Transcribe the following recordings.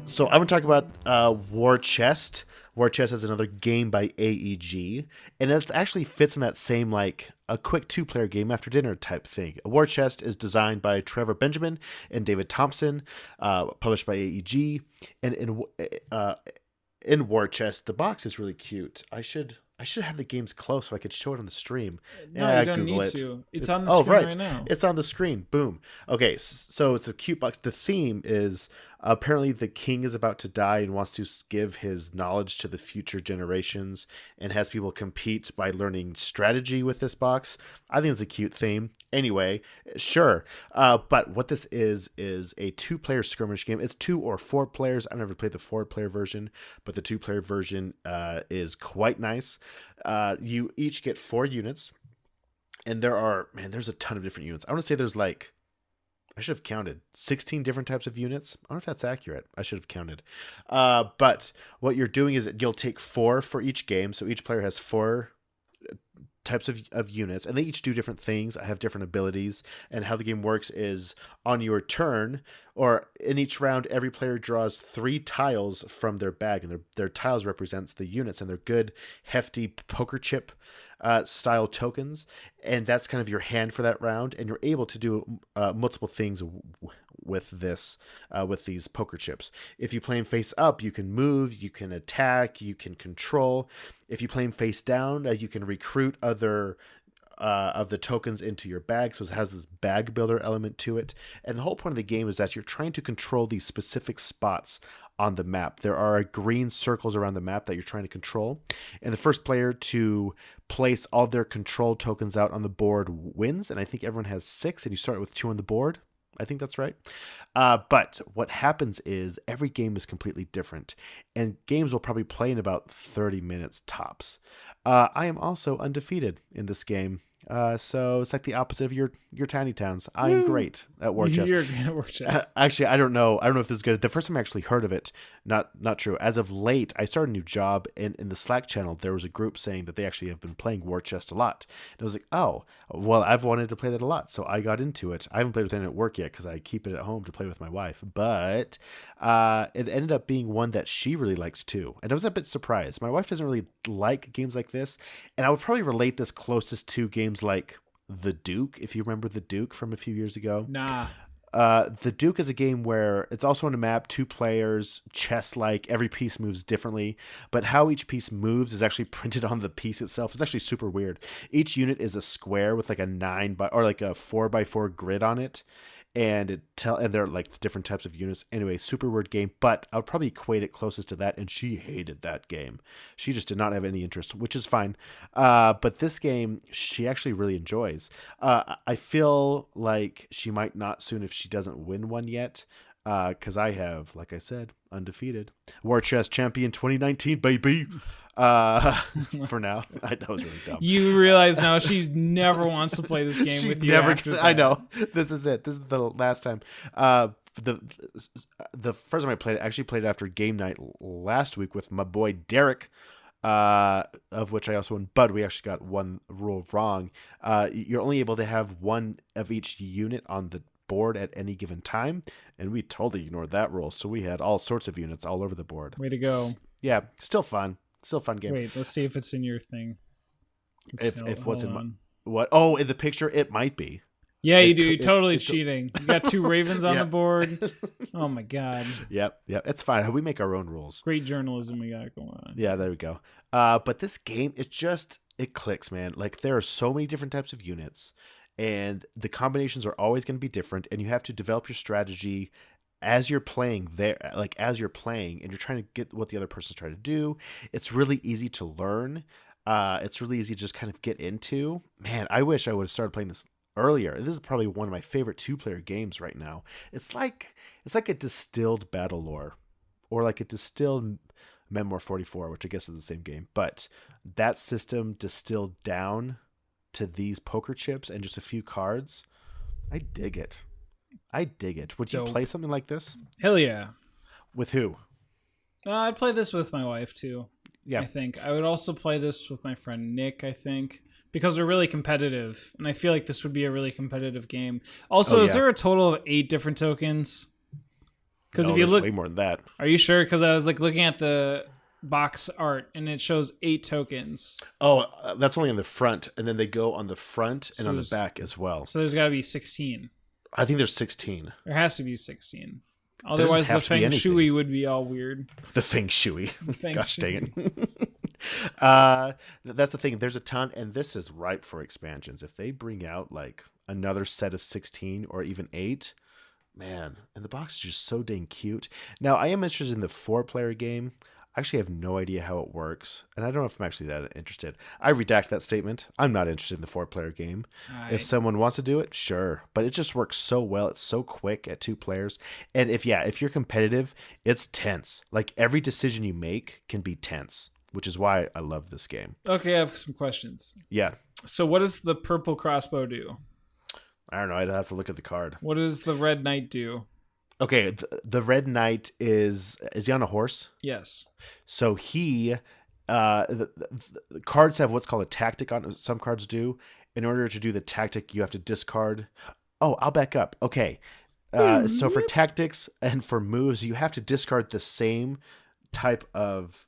So I'm going to talk about War Chest. War Chest is another game by AEG, and it actually fits in that same, like, a quick two-player game after dinner type thing. War Chest is designed by Trevor Benjamin and David Thompson, published by AEG. And in War Chest, the box is really cute. I should have the games close so I could show it on the stream. No, you don't Google need it. to. It's on the screen right now. It's on the screen. Boom. Okay, so it's a cute box. The theme is apparently the king is about to die and wants to give his knowledge to the future generations and has people compete by learning strategy with this box. I think it's a cute theme. Anyway, sure. But what this is a two-player skirmish game. It's 2 or 4 players. I've never played the 4-player version, but the 2-player version is quite nice. You each get 4 units, and there's a ton of different units. I want to say there's I should have counted 16 different types of units. I don't know if that's accurate. I should have counted. But what you're doing is you'll take 4 for each game. So each player has 4 types of units, and they each do different things. I have different abilities, and how the game works is on your turn, or in each round, every player draws 3 tiles from their bag, and their tiles represents the units, and they're good, hefty poker chip style tokens, and that's kind of your hand for that round, and you're able to do multiple things with these poker chips. If you play them face up, you can move, you can attack, you can control. If you play them face down, you can recruit other of the tokens into your bag, so it has this bag builder element to it. And the whole point of the game is that you're trying to control these specific spots on the map. There are green circles around the map that you're trying to control, and the first player to place all their control tokens out on the board wins. And I think everyone has 6, and you start with 2 on the board. I think that's right. But what happens is every game is completely different, and games will probably play in about 30 minutes tops. I am also undefeated in this game. So it's like the opposite of your tiny towns. I'm great at War Chest. You're great at War Chest. Actually, I don't know if this is good. The first time I actually heard of it, not true. As of late, I started a new job, and in the Slack channel, there was a group saying that they actually have been playing War Chest a lot. And I was like, oh, well, I've wanted to play that a lot, so I got into it. I haven't played with it at work yet because I keep it at home to play with my wife. But it ended up being one that she really likes too, and I was a bit surprised. My wife doesn't really like games like this, and I would probably relate this closest to games like The Duke, if you remember The Duke from a few years ago. Nah. The Duke is a game where it's also on a map, 2 players, chess-like. Every piece moves differently, but how each piece moves is actually printed on the piece itself. It's actually super weird. Each unit is a square with like a 4x4 grid on it, and they're like different types of units. Anyway, super weird game, but I would probably equate it closest to that, and she hated that game. She just did not have any interest, which is fine. But this game, she actually really enjoys. I feel like she might not soon if she doesn't win one yet, because I have, like I said, undefeated. War Chest Champion 2019, baby! For now. That was really dumb. You realize now she never wants to play this game with you. I know. This is it. This is the last time. The first time I played it, I actually played it after game night last week with my boy Derek, of which I also won, but we actually got one rule wrong. You're only able to have one of each unit on the board at any given time, and we totally ignored that rule, so we had all sorts of units all over the board. Way to go. Yeah, still fun. Still a fun game. Wait, let's see if it's in your thing. If what's in my what? Oh, in the picture, it might be. Yeah, you do. You're totally cheating. You got 2 ravens on the board. Oh my god. Yep. It's fine. We make our own rules. Great journalism we got going on. Yeah, there we go. But this game, it clicks, man. Like, there are so many different types of units, and the combinations are always going to be different, and you have to develop your strategy as you're playing and you're trying to get what the other person's trying to do. It's really easy to learn. It's really easy to just kind of get into. Man, I wish I would have started playing this earlier. This is probably one of my favorite 2-player games right now. It's like a distilled Battle Lore, or like a distilled Memoir 44, which I guess is the same game, but that system distilled down to these poker chips and just a few cards. I dig it. Would you play something like this? Hell yeah. With who? I'd play this with my wife too. Yeah. I think I would also play this with my friend Nick. I think because we're really competitive, and I feel like this would be a really competitive game. Also, is there a total of 8 different tokens? Because if you look, way more than that. Are you sure? Because I was like looking at the box art, and it shows 8 tokens. Oh, that's only on the front, and then they go on the front and on the back as well. So there's got to be 16. I think there's 16. There has to be 16. Otherwise, the feng shui would be all weird. The feng shui. Gosh dang it. That's the thing. There's a ton, and this is ripe for expansions. If they bring out like another set of 16 or even 8, man, and the box is just so dang cute. Now, I am interested in the 4-player game. I actually have no idea how it works, and I don't know if I'm actually that interested. I redact that statement. I'm not interested in the 4-player game. If someone wants to do it, sure. But it just works so well. It's so quick at 2 players. And if you're competitive, it's tense. Like every decision you make can be tense, which is why I love this game. Okay, I have some questions. Yeah. So what does the purple crossbow do? I don't know. I'd have to look at the card. What does the red knight do? Okay, the Red Knight is he on a horse? Yes. So he, the cards have what's called a tactic on. Some cards do. In order to do the tactic, you have to discard. Oh, I'll back up. Okay, so for tactics and for moves, you have to discard the same type of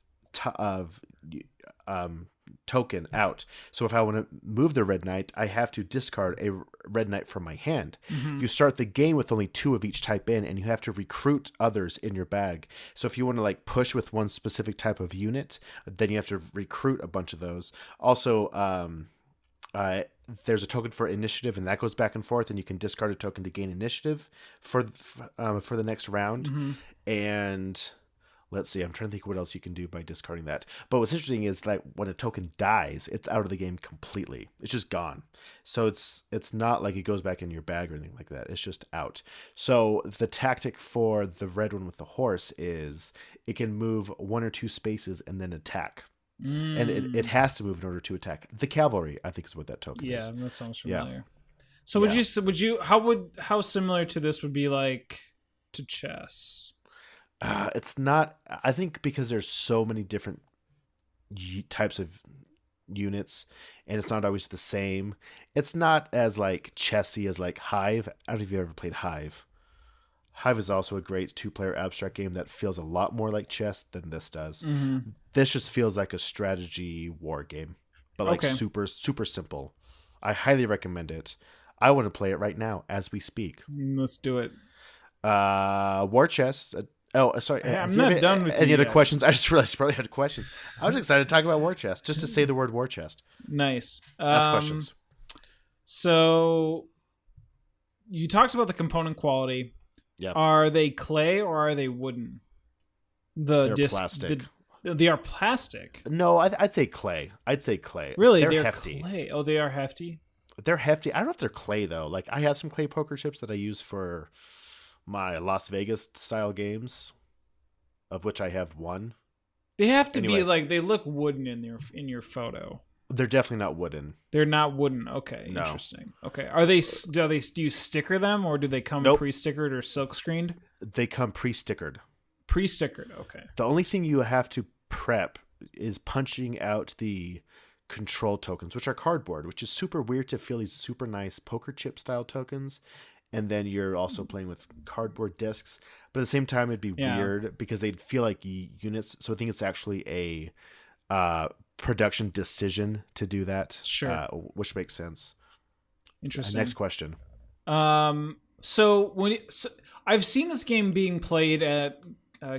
token out. So if I want to move the Red Knight, I have to discard a Red Knight from my hand. Mm-hmm. You start the game with only 2 of each type in, and you have to recruit others in your bag. So if you want to like push with one specific type of unit, then you have to recruit a bunch of those. Also, there's a token for initiative, and that goes back and forth, and you can discard a token to gain initiative for the next round. Mm-hmm. And let's see, I'm trying to think what else you can do by discarding that. But what's interesting is that when a token dies, it's out of the game completely. It's just gone. So it's not like it goes back in your bag or anything like that. It's just out. So the tactic for the red one with the horse is it can move 1 or 2 spaces and then attack. And it has to move in order to attack. The cavalry, I think, is what that token is. Yeah, that sounds familiar. Yeah. So would you how similar to this would be like to chess? It's not. I think because there's so many different types of units, and it's not always the same. It's not as like chessy as like Hive. I don't know if you've ever played Hive. Hive is also a great 2-player abstract game that feels a lot more like chess than this does. Mm-hmm. This just feels like a strategy war game, but like super simple. I highly recommend it. I want to play it right now as we speak. Let's do it. War Chest. Oh, sorry. I'm not done with any other questions. I just realized you probably had questions. I was excited to talk about War Chest, just to say the word War Chest. Nice. Ask questions. So you talked about the component quality. Yeah. Are they clay or are they wooden? They're plastic. They are plastic. No, I'd say clay. Really? They're hefty. Clay. Oh, they are hefty? They're hefty. I don't know if they're clay, though. Like, I have some clay poker chips that I use for my Las Vegas style games, of which I have one. They have to be like, they look wooden in your photo. They're definitely not wooden. They're not wooden. Okay, no. Interesting. Okay, do you sticker them, or do they come pre-stickered or silk screened? They come pre-stickered. Pre-stickered. Okay. The only thing you have to prep is punching out the control tokens, which are cardboard, which is super weird to feel these super nice poker chip style tokens. And then you're also playing with cardboard discs. But at the same time, it'd be weird because they'd feel like units. So I think it's actually a production decision to do that. Sure. Which makes sense. Interesting. Next question. So I've seen this game being played at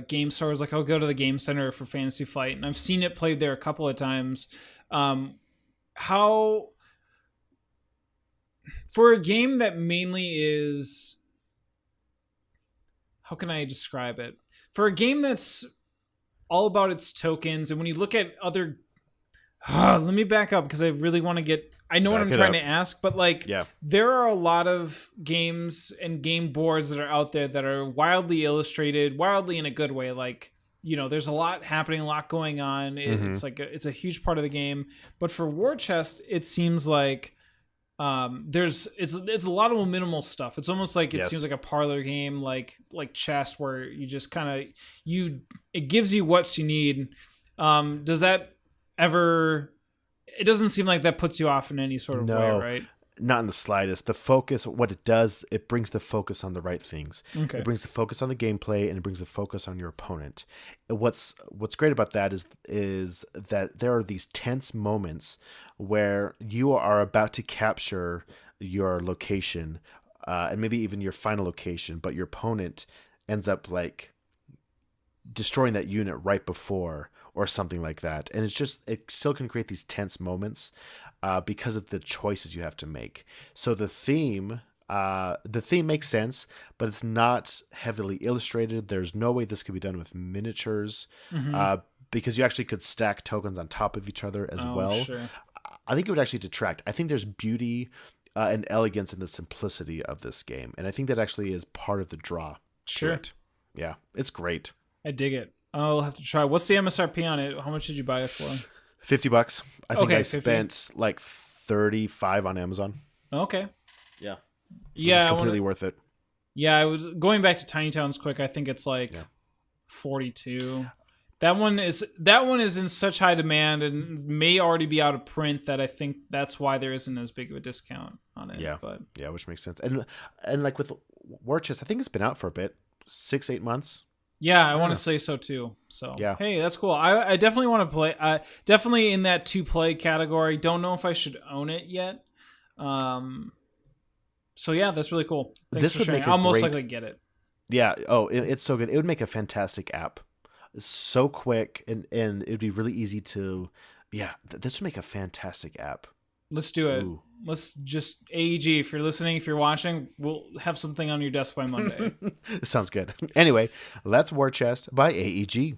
game stores. Like I'll go to the Game Center for Fantasy Flight, and I've seen it played there a couple of times. How... For a game that mainly is... How can I describe it? For a game that's all about its tokens, and when you look at other... let me back up, because I really want to get... I know what I'm trying to ask, but there are a lot of games and game boards that are out there that are wildly illustrated, wildly in a good way. Like, there's a lot happening, a lot going on. It's like it's a huge part of the game. But for War Chest, it seems like... it's a lot of minimal stuff. It's almost like it seems Yes. like a parlor game, like chess, where you just kind of it gives you what you need. Does that ever? It doesn't seem like that puts you off in any sort of way, right? Not in the slightest. The focus, what it does, it brings the focus on the right things. Okay. It brings the focus on the gameplay, and it brings the focus on your opponent. What's great about that is that there are these tense moments where you are about to capture your location, and maybe even your final location, but your opponent ends up like destroying that unit right before or something like that. And it still can create these tense moments because of the choices you have to make. So the theme makes sense, but it's not heavily illustrated. There's no way this could be done with miniatures, because you actually could stack tokens on top of each other as well. Sure. I think it would actually detract. I think there's beauty and elegance in the simplicity of this game, and I think that actually is part of the draw. Sure. Yeah, it's great. I dig it. I'll have to try. What's the MSRP on it? How much did you buy it for? $50. I think I 50. spent like 35 on Amazon. Okay. Yeah. Yeah. It's completely worth it. Yeah, I was going back to Tiny Towns quick. I think it's like 42. That one is in such high demand and may already be out of print that I think that's why there isn't as big of a discount on it. Yeah. But yeah, which makes sense. And like with War Chest, I think it's been out for a bit, 6-8 months. Yeah, I want to say so too. So yeah, hey, that's cool. I definitely want to play. Definitely in that to play category. Don't know if I should own it yet. So yeah, that's really cool. Thanks this for would sharing. make I'll most likely get it. Yeah. Oh, it's so good. It would make a fantastic app. It's so quick and it'd be really easy to. Yeah, this would make a fantastic app. Let's do it. Ooh. Let's just AEG. If you're listening, if you're watching, we'll have something on your desk by Monday. Sounds good. Anyway, that's War Chest by AEG.